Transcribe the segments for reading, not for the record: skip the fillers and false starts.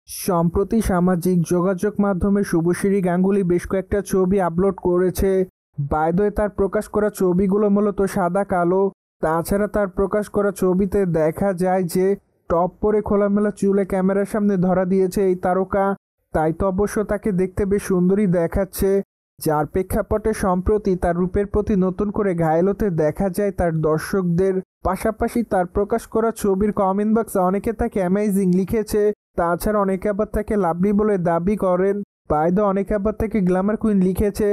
সম্প্রতি সামাজিক যোগাযোগ মাধ্যমে শুভশ্রী গাঙ্গুলী বেশ কয়েকটা ছবি আপলোড করেছে। বাই দ্য ওয়ে, তার প্রকাশ করা ছবিগুলো মূলত সাদা কালো। তাছাড়া তার প্রকাশ করা ছবিতে দেখা যায় যে টপ পরে খোলামেলা চুলে ক্যামেরার সামনে ধরা দিয়েছে এই তারকা। তাই তো অবশ্য তাকে দেখতে বেশ সুন্দরী দেখাচ্ছে, যার প্রেক্ষাপটে সম্প্রতি তার রূপের প্রতি নতুন করে ঘায়েল হতে দেখা যায় তার দর্শকদের। পাশাপাশি তার প্রকাশ করা ছবির কমেন্ট বক্সে অনেকে তাকে অ্যামেজিং লিখেছে। তাছাড়া অনেকে আবার তাকে লাভলি বলে দাবি করেন। বাইদে অনেকে আবার তাকে গ্ল্যামার কুইন লিখেছে,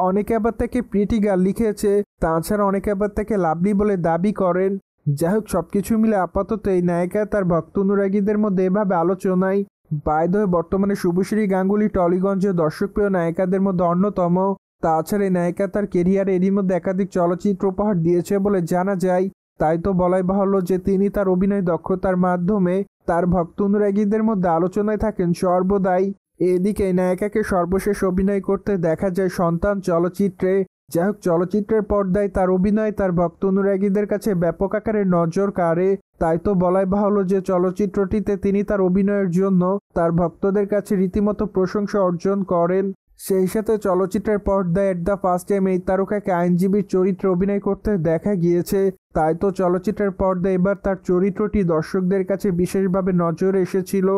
অনেকে আবার তাকে প্রিটি গার্ল লিখেছে। তাছাড়া অনেকে আবার তাকে লাভলি বলে দাবি করেন। যাই হোক, সবকিছু মিলে আপাতত এই নায়িকা তার ভক্ত অনুরাগীদের মধ্যে এভাবে আলোচনায়। বাইদে বর্তমানে শুভশ্রী গাঙ্গুলী টলিগঞ্জের দর্শকপ্রিয় নায়িকাদের মধ্যে অন্যতম। তাছাড়া এই নায়িকা তার কেরিয়ারে এরই মধ্যে একাধিক চলচ্চিত্র উপহার দিয়েছে বলে জানা যায়। তাই তো বলাই বাহুল্য যে তিনি তার অভিনয় দক্ষতার মাধ্যমে তার ভক্ত অনুরাগীদের মধ্যে আলোচনায় থাকেন সর্বদাই। এদিকে এই নায়িকাকে সর্বশেষ অভিনয় করতে দেখা যায় সন্তান চলচ্চিত্রে। যাই হোক, চলচ্চিত্রের পর্দায় তার অভিনয় তার ভক্ত অনুরাগীদের কাছে ব্যাপক আকারে নজর কাড়ে। তাই তো বলাই বাহুল্য যে চলচ্চিত্রটিতে তিনি তার অভিনয়ের জন্য তার ভক্তদের কাছে রীতিমতো প্রশংসা অর্জন করেন। সেই সাথে চলচ্চিত্রের পর্দায় এট দ্য ফার্স্ট টাইম এই তারকাকে আইনজীবীর চরিত্রে অভিনয় করতে দেখা গিয়েছে। তাই তো চলচ্চিত্রের পর্দায় এবার তার চরিত্রটি দর্শকদের কাছে বিশেষভাবে নজরে এসেছিল।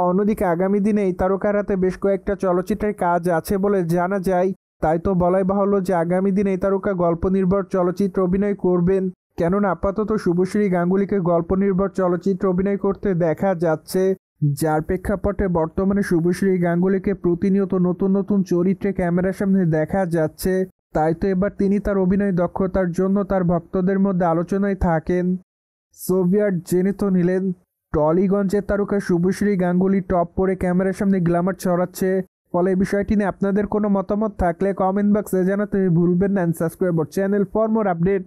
অন্যদিকে আগামী দিনে এই তারকার হাতে বেশ কয়েকটা চলচ্চিত্রের কাজ আছে বলে জানা যায়। তাই তো বলাই বাহুল্য যে আগামী দিনে এই তারকা গল্প নির্ভর চলচ্চিত্র অভিনয় করবেন। কেননা আপাতত শুভশ্রী গাঙ্গুলীকে গল্প নির্ভর চলচ্চিত্র অভিনয় করতে দেখা যাচ্ছে, যার প্রেক্ষাপটে বর্তমানে শুভশ্রী গাঙ্গুলীকে প্রতিনিয়ত নতুন নতুন চরিত্রে ক্যামেরার সামনে দেখা যাচ্ছে। তাই তো এবার তিনি তার অভিনয় দক্ষতার জন্য তার ভক্তদের মধ্যে আলোচনায় থাকেন। সোভিয়েট জেনে তো নিলেন টলিগঞ্জের তারকা শুভশ্রী গাঙ্গুলী টপ পরে ক্যামেরার সামনে গ্ল্যামার ছড়াচ্ছে। ফলে এই বিষয়টি নিয়ে আপনাদের কোনো মতামত থাকলে কমেন্ট বক্সে জানাতে ভুলবেন না। Subscribe channel for more update.